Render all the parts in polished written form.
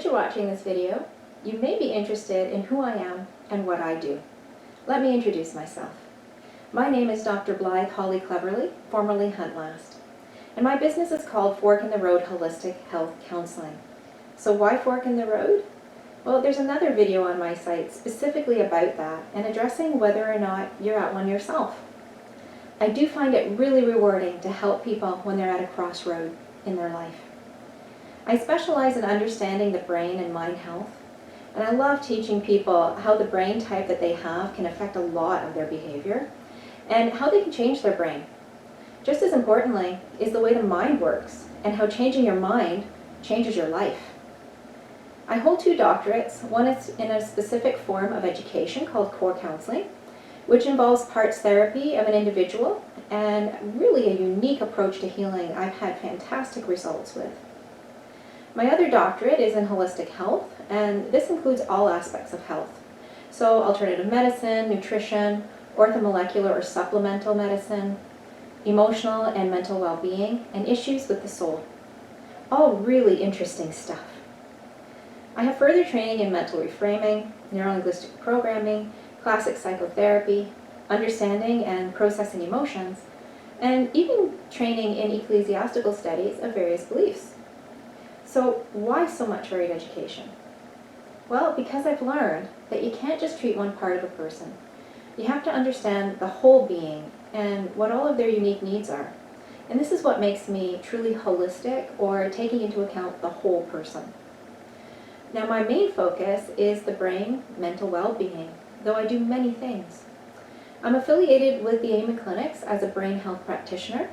Since you're watching this video, you may be interested in who I am and what I do. Let me introduce myself. My name is Dr. Blythe Hollie Cleverly, formerly Hunt Last, and my business is called Fork in the Road Holistic Health Counseling. So why Fork in the Road? Well, there's another video on my site specifically about that and addressing whether or not you're at one yourself. I do find it really rewarding to help people when they're at a crossroad in their life. I specialize in understanding the brain and mind health, and I love teaching people how the brain type that they have can affect a lot of their behavior and how they can change their brain. Just as importantly is the way the mind works and how changing your mind changes your life. I hold 2 doctorates. One is in a specific form of education called core counseling, which involves parts therapy of an individual and really a unique approach to healing I've had fantastic results with. My other doctorate is in holistic health, and this includes all aspects of health. So alternative medicine, nutrition, orthomolecular or supplemental medicine, emotional and mental well-being, and issues with the soul. All really interesting stuff. I have further training in mental reframing, neurolinguistic programming, classic psychotherapy, understanding and processing emotions, and even training in ecclesiastical studies of various beliefs. So why so much varied education? Well, because I've learned that you can't just treat one part of a person. You have to understand the whole being and what all of their unique needs are. And this is what makes me truly holistic, or taking into account the whole person. Now, my main focus is the brain, mental well-being, though I do many things. I'm affiliated with the Amen Clinics as a brain health practitioner,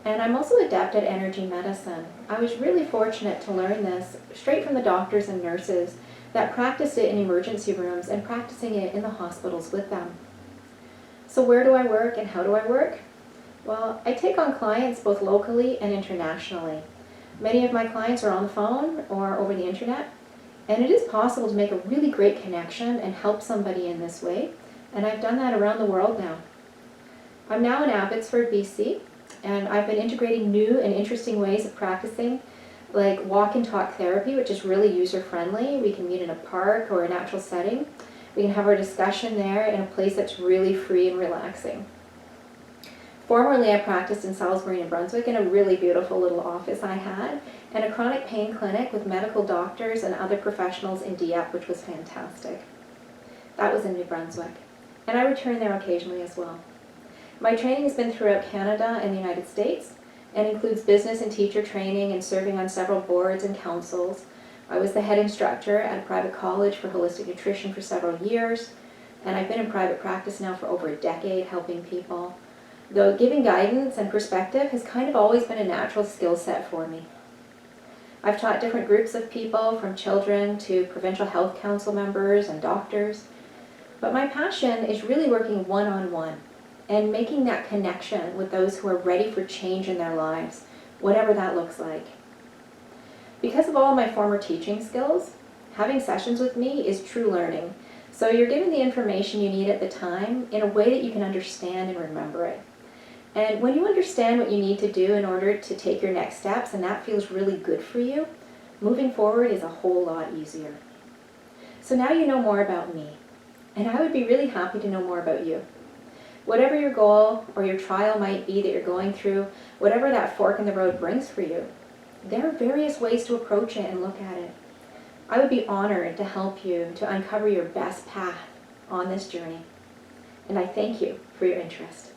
and I'm also adept at energy medicine. I was really fortunate to learn this straight from the doctors and nurses that practiced it in emergency rooms and practicing it in the hospitals with them. So where do I work and how do I work? Well, I take on clients both locally and internationally. Many of my clients are on the phone or over the internet, and it is possible to make a really great connection and help somebody in this way, and I've done that around the world now. I'm now in Abbotsford, BC, and I've been integrating new and interesting ways of practicing, like walk and talk therapy, which is really user-friendly. We can meet in a park or a natural setting. We can have our discussion there in a place that's really free and relaxing. Formerly, I practiced in Salisbury, New Brunswick, in a really beautiful little office I had, and a chronic pain clinic with medical doctors and other professionals in Dieppe, which was fantastic. That was in New Brunswick, and I return there occasionally as well. My training has been throughout Canada and the United States, and includes business and teacher training and serving on several boards and councils. I was the head instructor at a private college for holistic nutrition for several years, and I've been in private practice now for over a decade helping people, though giving guidance and perspective has kind of always been a natural skill set for me. I've taught different groups of people, from children to provincial health council members and doctors, but my passion is really working one-on-one and making that connection with those who are ready for change in their lives, whatever that looks like. Because of all my former teaching skills, having sessions with me is true learning. So you're given the information you need at the time in a way that you can understand and remember it. And when you understand what you need to do in order to take your next steps, and that feels really good for you, moving forward is a whole lot easier. So now you know more about me, and I would be really happy to know more about you. Whatever your goal or your trial might be that you're going through, whatever that fork in the road brings for you, there are various ways to approach it and look at it. I would be honored to help you to uncover your best path on this journey. And I thank you for your interest.